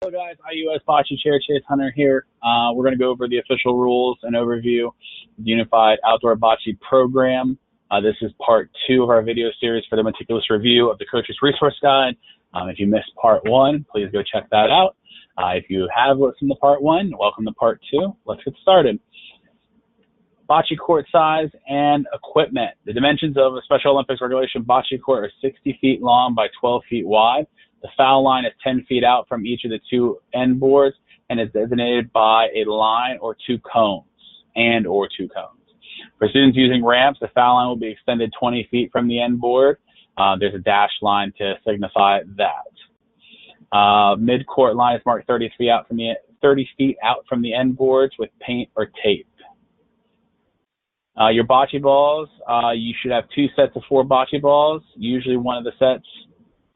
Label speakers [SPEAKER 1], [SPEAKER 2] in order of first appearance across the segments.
[SPEAKER 1] Hello guys, IUS Bocce Chair Chase Hunter here. We're going to go over the official rules and overview of the Unified Outdoor Bocce Program. This is part 2 of our video series for the meticulous review of the Coach's Resource Guide. If you missed part 1, please go check that out. If you have listened to part 1, welcome to part 2. Let's get started. Bocce court size and equipment. The dimensions of a Special Olympics regulation bocce court are 60 feet long by 12 feet wide. The foul line is 10 feet out from each of the 2 end boards and is designated by a line or 2 cones or 2 cones. For students using ramps, the foul line will be extended 20 feet from the end board. There's a dashed line to signify that. Mid-court line is marked 30 feet out from the end boards with paint or tape. Your bocce balls, you should have 2 sets of 4 bocce balls. Usually one of the sets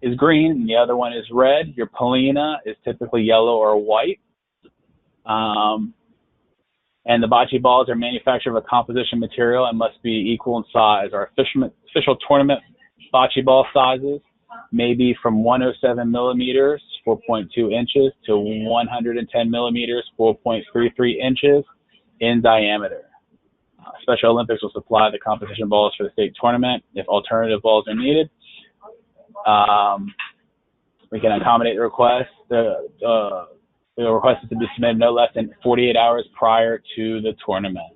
[SPEAKER 1] is green and the other one is red. Your Polina is typically yellow or white. And the bocce balls are manufactured of a composition material and must be equal in size. Our official tournament bocce ball sizes may be from 107 millimeters, 4.2 inches, to 110 millimeters, 4.33 inches in diameter. Special Olympics will supply the composition balls for the state tournament. If alternative balls are needed, we can accommodate the request. The request is to be submitted no less than 48 hours prior to the tournament.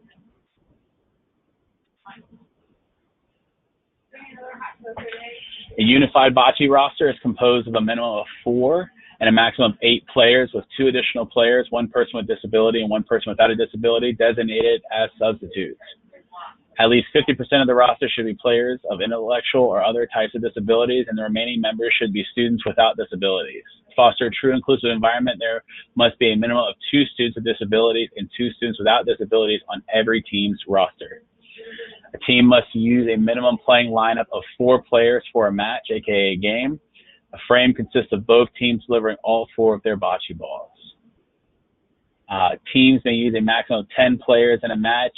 [SPEAKER 1] A unified bocce roster is composed of a minimum of 4 and a maximum of 8 players, with 2 additional players, 1 person with disability and 1 person without a disability, designated as substitutes. At least 50% of the roster should be players of intellectual or other types of disabilities, and the remaining members should be students without disabilities. To foster a true inclusive environment, there must be a minimum of 2 students with disabilities and 2 students without disabilities on every team's roster. A team must use a minimum playing lineup of 4 players for a match, aka a game. A frame consists of both teams delivering all 4 of their bocce balls. Teams may use a maximum of 10 players in a match,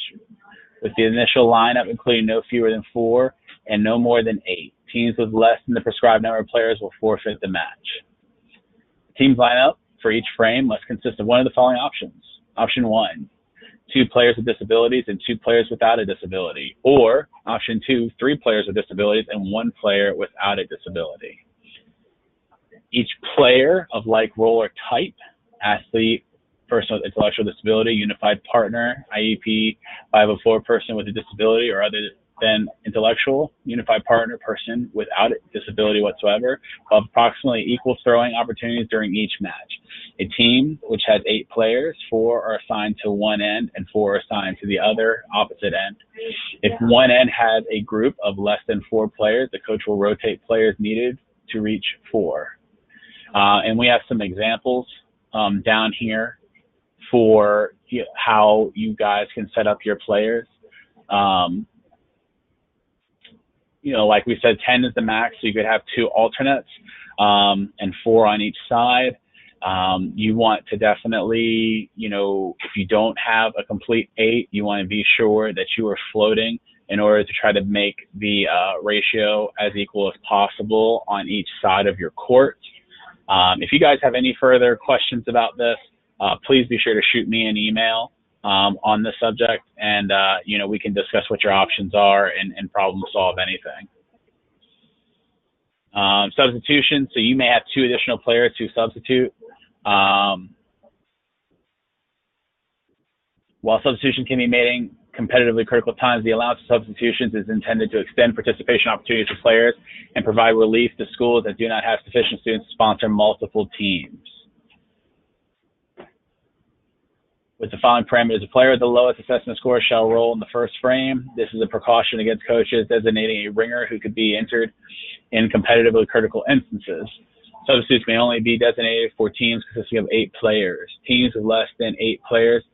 [SPEAKER 1] with the initial lineup including no fewer than 4 and no more than 8. Teams with less than the prescribed number of players will forfeit the match. The team's lineup for each frame must consist of one of the following options. Option 1, 2 players with disabilities and 2 players without a disability. Or option 2, 3 players with disabilities and 1 player without a disability. Each player of like role or type, athlete, person with intellectual disability, unified partner, IEP 504, person with a disability or other than intellectual, unified partner, person without a disability whatsoever, will have approximately equal throwing opportunities during each match. A team which has 8 players, 4 are assigned to one end and 4 are assigned to the other opposite end. If one end has a group of less than 4 players, the coach will rotate players needed to reach 4. And we have some examples down here for how you guys can set up your players. Like we said, 10 is the max, so you could have 2 alternates and 4 on each side. You want to definitely, if you don't have a complete 8, you want to be sure that you are floating in order to try to make the ratio as equal as possible on each side of your court. If you guys have any further questions about this, please be sure to shoot me an email on this subject, and we can discuss what your options are and problem solve anything. Substitutions, so you may have 2 additional players to substitute. While substitution can be made in competitively critical times, the allowance of substitutions is intended to extend participation opportunities for players and provide relief to schools that do not have sufficient students to sponsor multiple teams. With the following parameters, a player with the lowest assessment score shall roll in the first frame. This is a precaution against coaches designating a ringer who could be entered in competitively critical instances. Substitutes may only be designated for teams consisting of 8 players. Teams with less than 8 players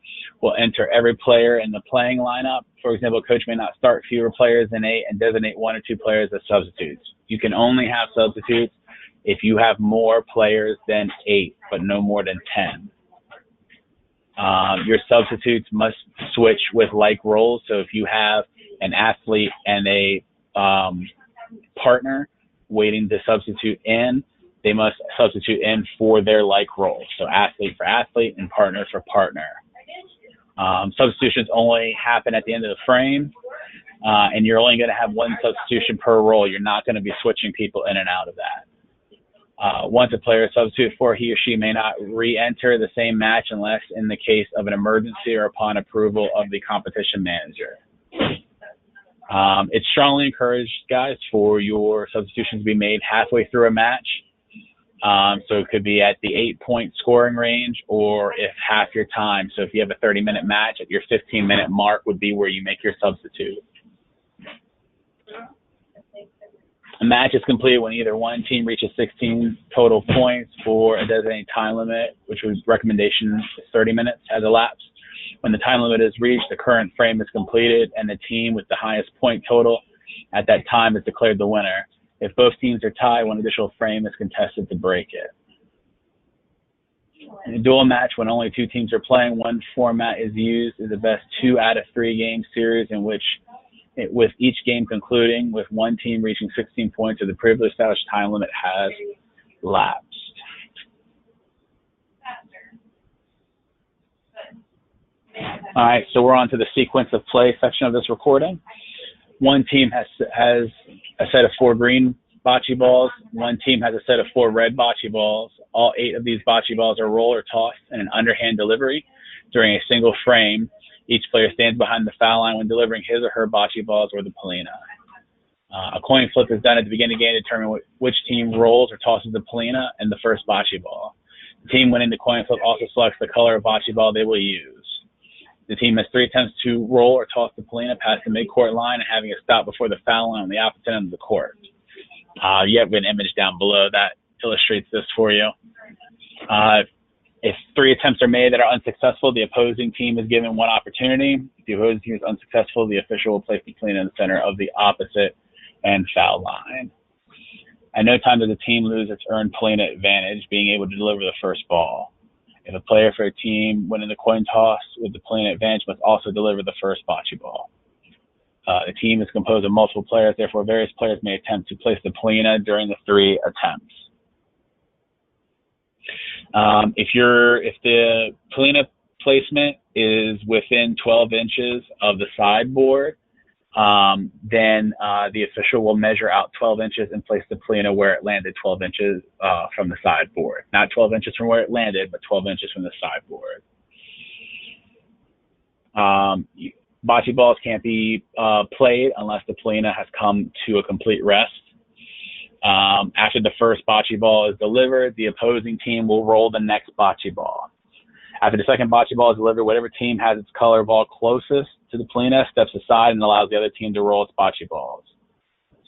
[SPEAKER 1] will enter every player in the playing lineup. For example, a coach may not start fewer players than 8 and designate 1 or 2 players as substitutes. You can only have substitutes if you have more players than 8, but no more than 10. Your substitutes must switch with like roles. So if you have an athlete and a partner waiting to substitute in, they must substitute in for their like role. So athlete for athlete and partner for partner. Substitutions only happen at the end of the frame, and you're only going to have one substitution per role. You're not going to be switching people in and out of that. Once a player is substituted for, he or she may not re-enter the same match unless in the case of an emergency or upon approval of the competition manager. It's strongly encouraged, guys, for your substitutions to be made halfway through a match. So it could be at the 8-point scoring range, or if half your time. So if you have a 30-minute match, at your 15-minute mark would be where you make your substitute. A match is completed when either one team reaches 16 total points for a designated time limit, which was recommendation 30 minutes has elapsed. When the time limit is reached, the current frame is completed, and the team with the highest point total at that time is declared the winner. If both teams are tied, one additional frame is contested to break it. In a dual match, when only two teams are playing, one format is used as the best 2 out of 3 game series in which, with each game concluding with one team reaching 16 points or the previously established time limit has lapsed. All right, so we're on to the sequence of play section of this recording. One team has a set of 4 green bocce balls. One team has a set of 4 red bocce balls. All 8 of these bocce balls are rolled or tossed in an underhand delivery during a single frame. Each player stands behind the foul line when delivering his or her bocce balls or the palina. A coin flip is done at the beginning of the game to determine which team rolls or tosses the palina and the first bocce ball. The team winning the coin flip also selects the color of bocce ball they will use. The team has 3 attempts to roll or toss the palina past the midcourt line and having it stop before the foul line on the opposite end of the court. You have an image down below that illustrates this for you. If 3 attempts are made that are unsuccessful, the opposing team is given one opportunity. If the opposing team is unsuccessful, the official will place the palina in the center of the opposite end foul line. At no time does the team lose its earned palina advantage, being able to deliver the first ball. If a player for a team winning the coin toss with the palina advantage must also deliver the first bocce ball. The team is composed of multiple players, therefore various players may attempt to place the palina during the 3 attempts. If the palina placement is within 12 inches of the sideboard, then the official will measure out 12 inches and place the palina where it landed 12 inches from the sideboard. Not 12 inches from where it landed, but 12 inches from the sideboard. Bocce balls can't be played unless the palina has come to a complete rest. After the first bocce ball is delivered, the opposing team will roll the next bocce ball. After the second bocce ball is delivered, whatever team has its color ball closest to the palina steps aside and allows the other team to roll its bocce balls.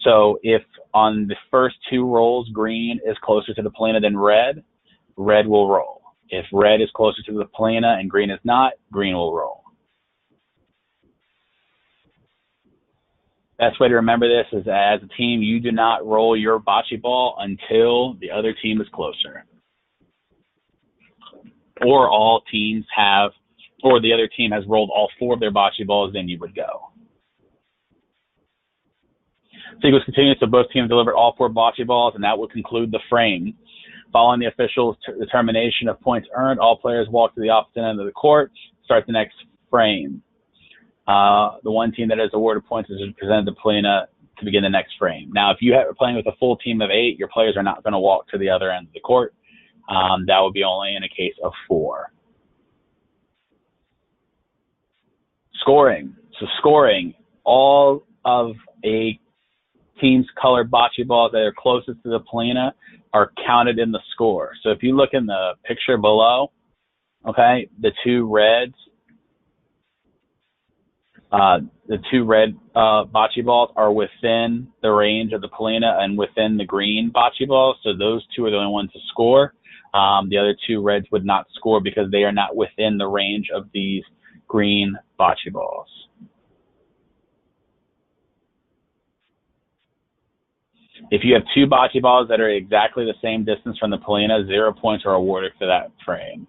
[SPEAKER 1] So if on the first 2 rolls, green is closer to the palina than red, red will roll. If red is closer to the palina and green is not, green will roll. Best way to remember this is as a team, you do not roll your bocce ball until the other team is closer. Or the other team has rolled all 4 of their bocce balls, then you would go. Sequence continues, so both teams deliver all 4 bocce balls, and that will conclude the frame. Following the official's determination of points earned, all players walk to the opposite end of the court, start the next frame. The one team that is awarded points is presented the palina to begin the next frame. Now, if you are playing with a full team of 8, your players are not going to walk to the other end of the court. That would be only in a case of 4. Scoring. So scoring, all of a team's colored bocce balls that are closest to the palina are counted in the score. So if you look in the picture below, okay, the 2 red bocce balls are within the range of the palina and within the green bocce balls. So those 2 are the only ones to score. The other 2 reds would not score because they are not within the range of these green bocce balls. If you have 2 bocce balls that are exactly the same distance from the palina, 0 points are awarded for that frame.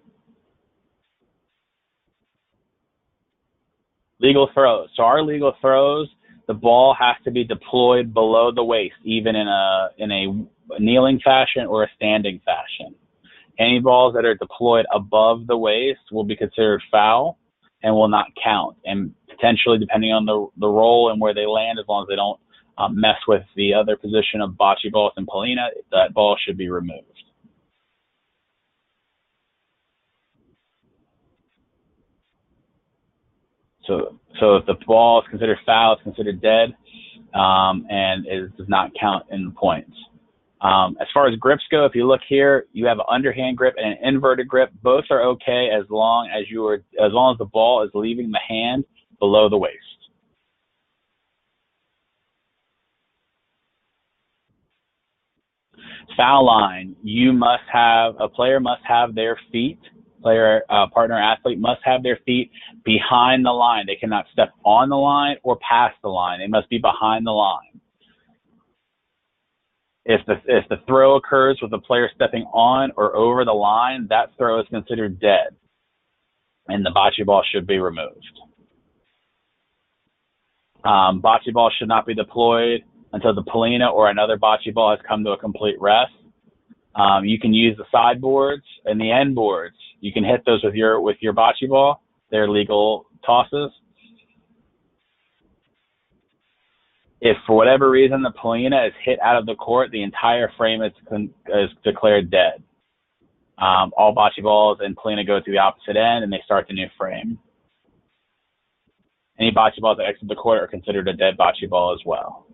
[SPEAKER 1] Legal throws. So our legal throws The ball has to be deployed below the waist, even in a kneeling fashion or a standing fashion. Any balls that are deployed above the waist will be considered foul and will not count. And potentially, depending on the role and where they land, as long as they don't mess with the other position of bocce balls and polina, that ball should be removed. So if the ball is considered foul, it's considered dead, and it does not count in the points. As far as grips go, if you look here, you have an underhand grip and an inverted grip. Both are okay as long as the ball is leaving the hand below the waist. Foul line, a player must have their feet, partner athlete must have their feet behind the line. They cannot step on the line or past the line. They must be behind the line. If the throw occurs with the player stepping on or over the line, that throw is considered dead, and the bocce ball should be removed. Bocce ball should not be deployed until the polina or another bocce ball has come to a complete rest. You can use the sideboards and the end boards. You can hit those with your bocce ball. They're legal tosses. If for whatever reason the polina is hit out of the court, the entire frame is declared dead. All bocce balls and polina go to the opposite end, and they start the new frame. Any bocce balls that exit the court are considered a dead bocce ball as well.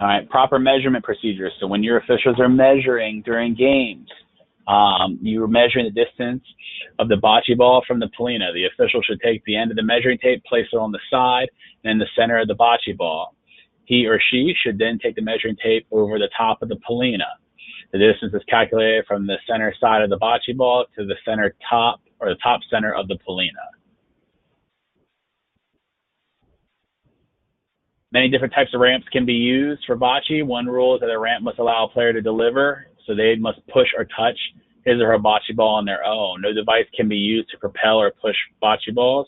[SPEAKER 1] All right, proper measurement procedures. So when your officials are measuring during games, you're measuring the distance of the bocce ball from the polina. The official should take the end of the measuring tape, place it on the side and in the center of the bocce ball. He or she should then take the measuring tape over the top of the polina. The distance is calculated from the center side of the bocce ball to the center top or the top center of the polina. Many different types of ramps can be used for bocce. One rule is that a ramp must allow a player to deliver, so they must push or touch his or her bocce ball on their own. No device can be used to propel or push bocce balls.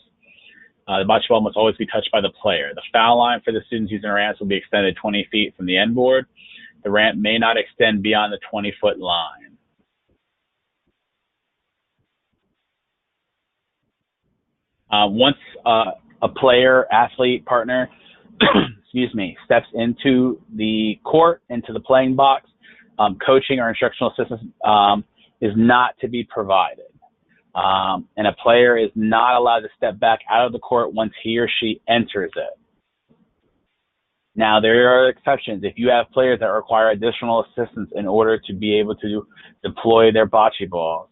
[SPEAKER 1] The bocce ball must always be touched by the player. The foul line for the students using ramps will be extended 20 feet from the end board. The ramp may not extend beyond the 20-foot line. Once a player, athlete, partner, steps into the court, into the playing box, coaching or instructional assistance is not to be provided. And a player is not allowed to step back out of the court once he or she enters it. Now, there are exceptions. If you have players that require additional assistance in order to be able to deploy their bocce balls,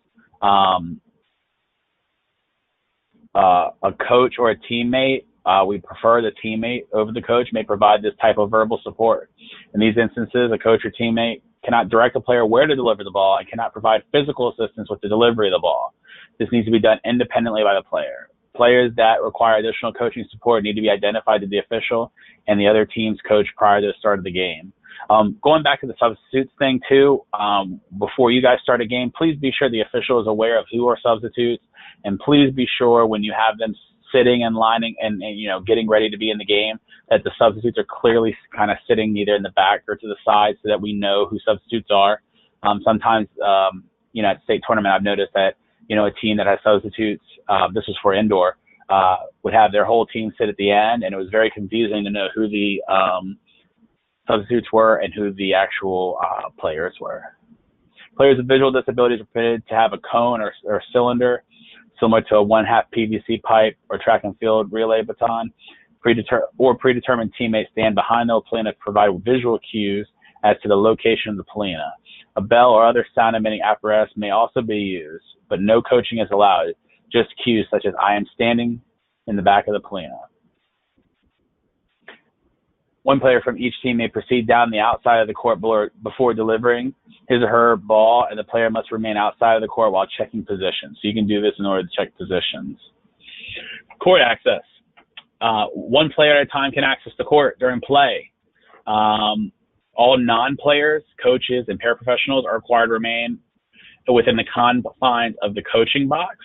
[SPEAKER 1] a coach or a teammate, we prefer the teammate over the coach, may provide this type of verbal support. In these instances, a coach or teammate cannot direct a player where to deliver the ball and cannot provide physical assistance with the delivery of the ball. This needs to be done independently by the player. Players that require additional coaching support need to be identified to the official and the other team's coach prior to the start of the game. Going back to the substitutes thing too, before you guys start a game, please be sure the official is aware of who are substitutes, and please be sure when you have them sitting and lining and getting ready to be in the game, that the substitutes are clearly kind of sitting either in the back or to the side so that we know who substitutes are. Sometimes, at state tournament, I've noticed that, a team that has substitutes, this was for indoor, would have their whole team sit at the end, and it was very confusing to know who the substitutes were and who the actual players were. Players with visual disabilities are permitted to have a cone or cylinder similar to a 1/2 PVC pipe or track and field relay baton. Predetermined teammates stand behind the polina to provide visual cues as to the location of the polina. A bell or other sound-emitting apparatus may also be used, but no coaching is allowed, just cues such as "I am standing in the back of the polina." One player from each team may proceed down the outside of the court before delivering his or her ball, and the player must remain outside of the court while checking positions. So you can do this in order to check positions. Court access. One player at a time can access the court during play. All non-players, coaches, and paraprofessionals are required to remain within the confines of the coaching box.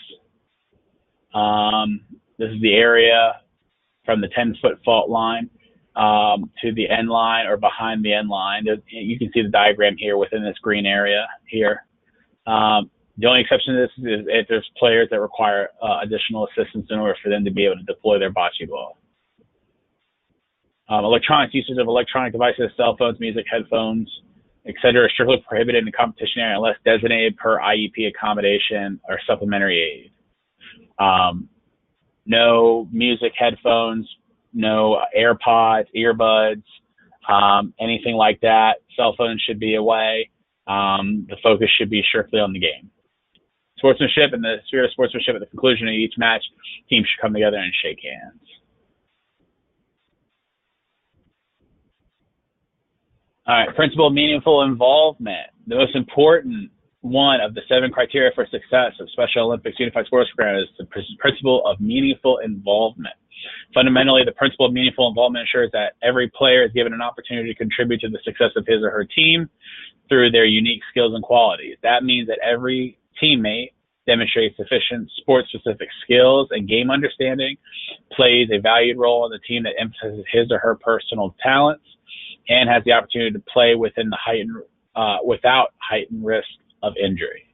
[SPEAKER 1] This is the area from the 10-foot fault line to the end line or behind the end line. You can see the diagram here within this green area here. The only exception to this is if there's players that require additional assistance in order for them to be able to deploy their bocce ball. Electronic usage of electronic devices, cell phones, music, headphones, etc. are strictly prohibited in the competition area unless designated per IEP accommodation or supplementary aid. No music, headphones, no AirPods, earbuds, anything like that. Cell phones should be away. The focus should be strictly on the game. Sportsmanship, in the spirit of sportsmanship, at the conclusion of each match, teams should come together and shake hands. All right, principle of meaningful involvement. The most important one of the 7 criteria for success of Special Olympics Unified Sports Program is the principle of meaningful involvement. Fundamentally, the principle of meaningful involvement ensures that every player is given an opportunity to contribute to the success of his or her team through their unique skills and qualities. That means that every teammate demonstrates sufficient sport-specific skills and game understanding, plays a valued role on the team that emphasizes his or her personal talents, and has the opportunity to play within the without heightened risk of injury.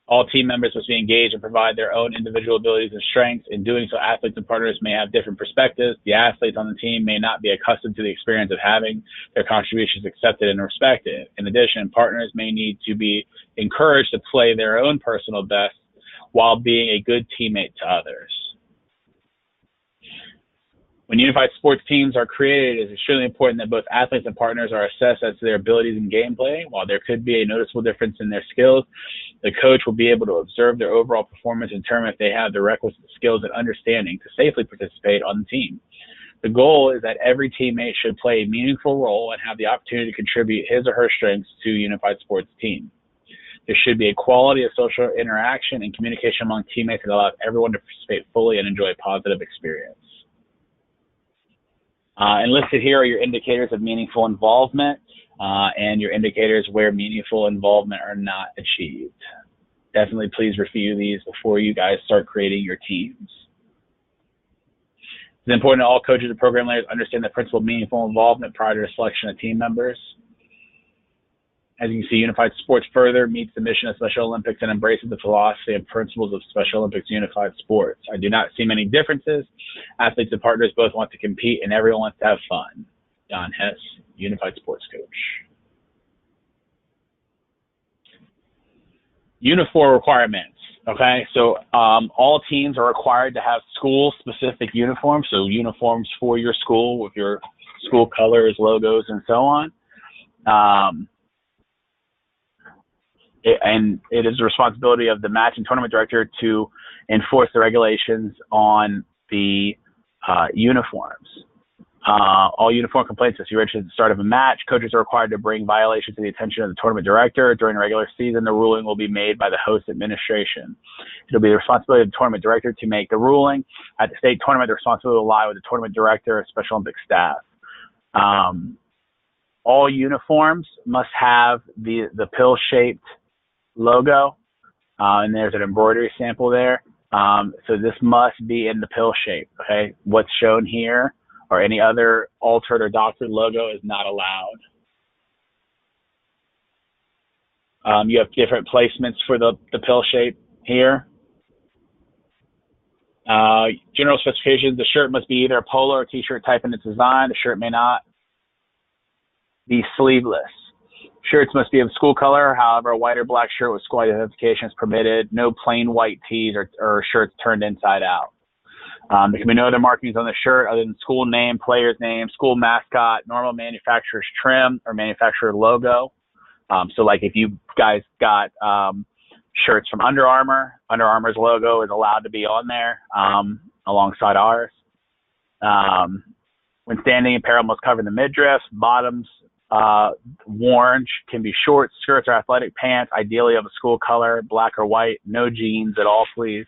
[SPEAKER 1] All team members must be engaged and provide their own individual abilities and strengths. In doing so, athletes and partners may have different perspectives. The athletes on the team may not be accustomed to the experience of having their contributions accepted and respected. In addition, partners may need to be encouraged to play their own personal best while being a good teammate to others. When unified sports teams are created, it is extremely important that both athletes and partners are assessed as to their abilities in gameplay. While there could be a noticeable difference in their skills, the coach will be able to observe their overall performance and determine if they have the requisite skills and understanding to safely participate on the team. The goal is that every teammate should play a meaningful role and have the opportunity to contribute his or her strengths to a unified sports team. There should be a quality of social interaction and communication among teammates that allows everyone to participate fully and enjoy a positive experience. And listed here are your indicators of meaningful involvement and your indicators where meaningful involvement are not achieved. Definitely please review these before you guys start creating your teams. It's important that all coaches and program leaders understand the principle of meaningful involvement prior to the selection of team members. As you can see, Unified Sports further meets the mission of Special Olympics and embraces the philosophy and principles of Special Olympics Unified Sports. I do not see many differences. Athletes and partners both want to compete, and everyone wants to have fun. Don Hess, Unified Sports Coach. Uniform requirements. Okay, so all teams are required to have school-specific uniforms, so uniforms for your school with your school colors, logos, and so on. And it is the responsibility of the match and tournament director to enforce the regulations on the uniforms. All uniform complaints, as you registered at the start of a match, coaches are required to bring violations to the attention of the tournament director. During the regular season, the ruling will be made by the host administration. It will be the responsibility of the tournament director to make the ruling. At the state tournament, the responsibility will lie with the tournament director or Special Olympics staff. All uniforms must have the pill-shaped logo, and there's an embroidery sample there. So this must be in the pill shape, okay? What's shown here or any other altered or doctored logo is not allowed. You have different placements for the pill shape here. General specifications, the shirt must be either a polo or t-shirt type in its design. The shirt may not be sleeveless. Shirts must be of school color. However, a white or black shirt with school identification is permitted. No plain white tees or shirts turned inside out. There can be no other markings on the shirt other than school name, player's name, school mascot, normal manufacturer's trim, or manufacturer logo. So like if you guys got shirts from Under Armour, Under Armour's logo is allowed to be on there alongside ours. When standing, apparel must cover the midriff. Bottoms worn can be shorts, skirts, or athletic pants, ideally of a school color, black or white. No jeans at all, please.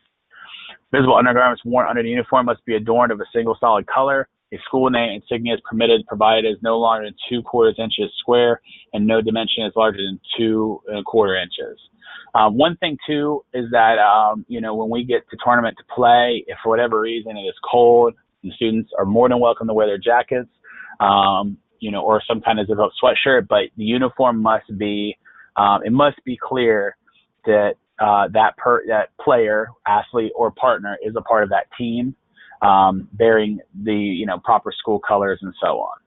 [SPEAKER 1] Visible undergarments worn under the uniform must be adorned of a single solid color. A school name insignia is permitted, provided it is no longer than 2/4 inches square and no dimension is larger than 2¼ inches. One thing too is that when we get to tournament to play, if for whatever reason it is cold, the students are more than welcome to wear their jackets, or some kind of zip-up sweatshirt, but the uniform must be, it must be clear that that player, athlete, or partner is a part of that team, bearing the proper school colors and so on.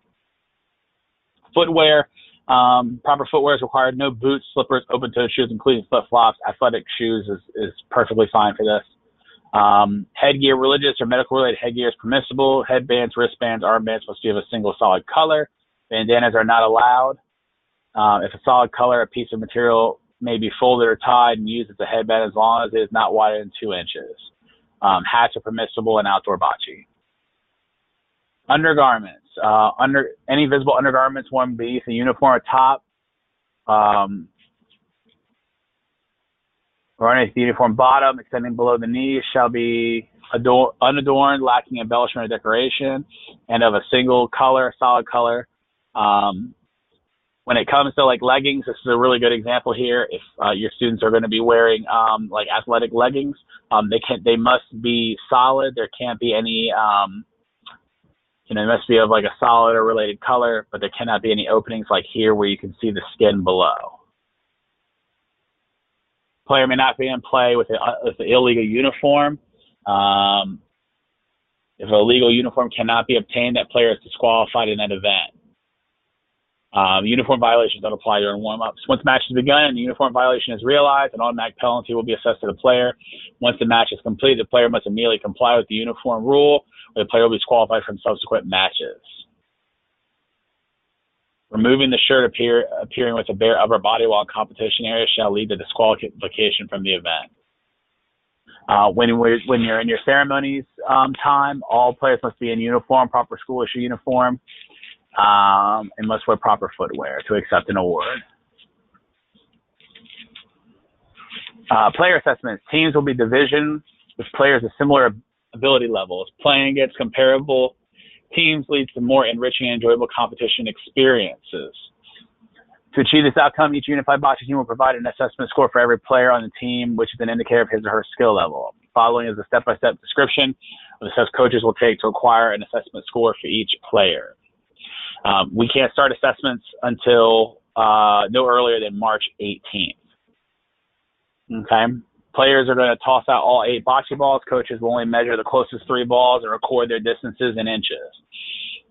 [SPEAKER 1] Footwear, proper footwear is required. No boots, slippers, open-toed shoes, including flip-flops. Athletic shoes is perfectly fine for this. Headgear, religious or medical-related headgear is permissible. Headbands, wristbands, armbands must be of a single solid color. Bandanas are not allowed. If a solid color, a piece of material may be folded or tied and used as a headband as long as it is not wider than 2 inches. Hats are permissible in outdoor bocce. Undergarments. Any visible undergarments worn beneath the uniform or top or underneath the uniform bottom, extending below the knees, shall be unadorned, lacking embellishment or decoration, and of a single color, solid color. When it comes to like leggings, this is a really good example here. If your students are going to be wearing like athletic leggings, they must be solid. There can't be any they must be of like a solid or related color, but there cannot be any openings like here where you can see the skin below. Player may not be in play with an illegal uniform. If a legal uniform cannot be obtained, that player is disqualified in that event. Uniform violations don't apply during warm-ups. Once the match has begun and the uniform violation is realized, an automatic penalty will be assessed to the player. Once the match is complete, the player must immediately comply with the uniform rule, or the player will be disqualified from subsequent matches. Removing the shirt appearing with a bare upper body while in competition area shall lead to disqualification from the event. When you're in your ceremonies time, all players must be in uniform, proper school issue uniform, and must wear proper footwear to accept an award. Player assessments. Teams will be division with players of similar ability levels. Playing against comparable teams leads to more enriching and enjoyable competition experiences. To achieve this outcome, each unified bocce team will provide an assessment score for every player on the team, which is an indicator of his or her skill level. Following is a step-by-step description of the steps coaches will take to acquire an assessment score for each player. We can't start assessments until no earlier than March 18th. Okay. Players are going to toss out all 8 bocce balls. Coaches will only measure the closest 3 balls and record their distances in inches.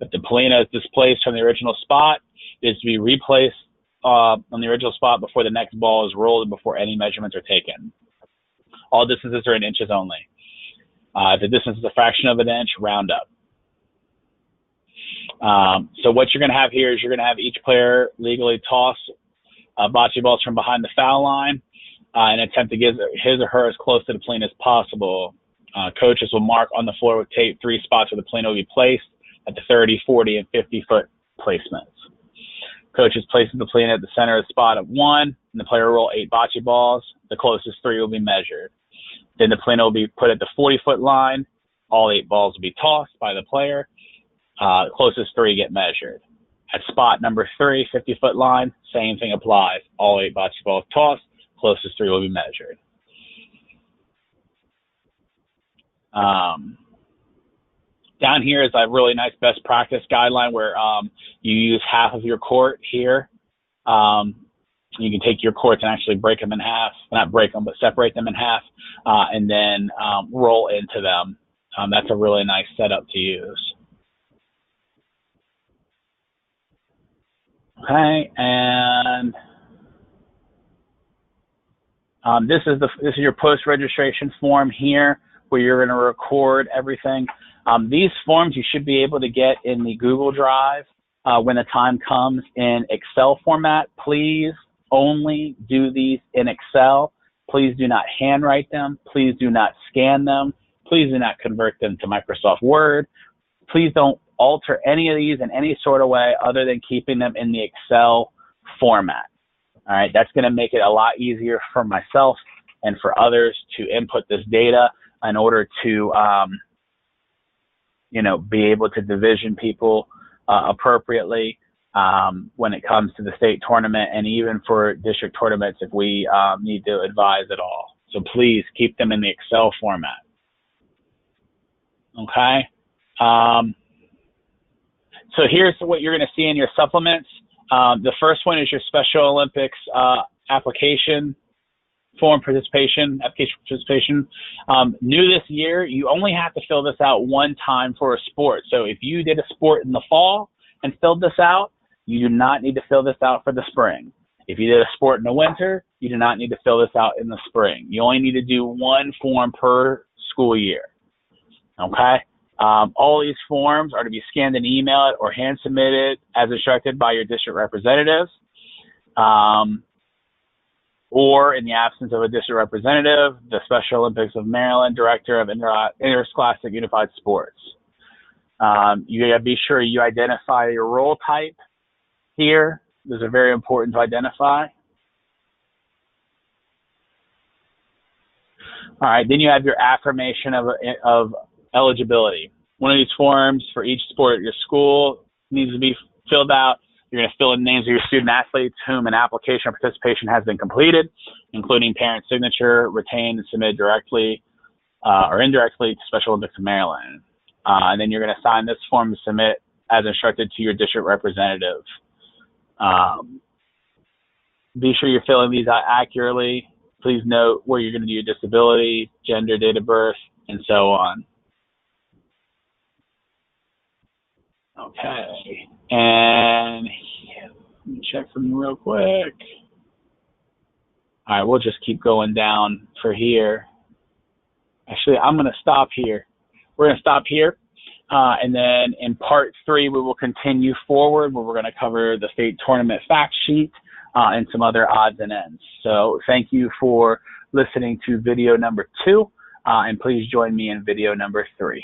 [SPEAKER 1] If the palina is displaced from the original spot, it is to be replaced on the original spot before the next ball is rolled and before any measurements are taken. All distances are in inches only. If the distance is a fraction of an inch, round up. So what you're going to have here is you're going to have each player legally toss bocce balls from behind the foul line and attempt to get his or her as close to the plane as possible. Coaches will mark on the floor with tape 3 spots where the plane will be placed at the 30, 40, and 50-foot placements. Coaches place the plane at the center of the spot at 1, and the player will roll 8 bocce balls. The closest 3 will be measured. Then the plane will be put at the 40-foot line. All 8 balls will be tossed by the player. The closest 3 get measured. At spot number 3, 50-foot line, same thing applies. All 8 bocce balls tossed. Closest 3 will be measured. Down here is a really nice best practice guideline where you use half of your court here. You can take your courts and actually break them in half. Not break them, but separate them in half, and then roll into them. That's a really nice setup to use. Okay, and this is your post-registration form here, where you're going to record everything. These forms you should be able to get in the Google Drive when the time comes in Excel format. Please only do these in Excel. Please do not handwrite them. Please do not scan them. Please do not convert them to Microsoft Word. Please don't alter any of these in any sort of way other than keeping them in the Excel format. All right, that's going to make it a lot easier for myself and for others to input this data in order to, be able to division people appropriately when it comes to the state tournament, and even for district tournaments if we need to advise at all. So please keep them in the Excel format. Okay. So here's what you're going to see in your supplements. The first one is your Special Olympics application participation. New this year, you only have to fill this out one time for a sport. So if you did a sport in the fall and filled this out, you do not need to fill this out for the spring. If you did a sport in the winter, you do not need to fill this out in the spring. You only need to do one form per school year. Okay? All these forms are to be scanned and emailed or hand submitted as instructed by your district representatives. Or in the absence of a district representative, the Special Olympics of Maryland Director of Interscholastic Unified Sports. You got to be sure you identify your role type here. Those are very important to identify. All right, then you have your affirmation of eligibility. One of these forms for each sport at your school needs to be filled out. You're going to fill in the names of your student athletes whom an application or participation has been completed, including parent signature, retained and submitted directly or indirectly to Special Olympics of Maryland. And then you're going to sign this form to submit as instructed to your district representative. Be sure you're filling these out accurately. Please note where you're going to do your disability, gender, date of birth, and so on. Okay, and let me check something real quick. All right, we'll just keep going down for here. Actually, I'm going to stop here. We're going to stop here, and then in part 3, we will continue forward where we're going to cover the state tournament fact sheet and some other odds and ends. So thank you for listening to video number 2, and please join me in video number 3.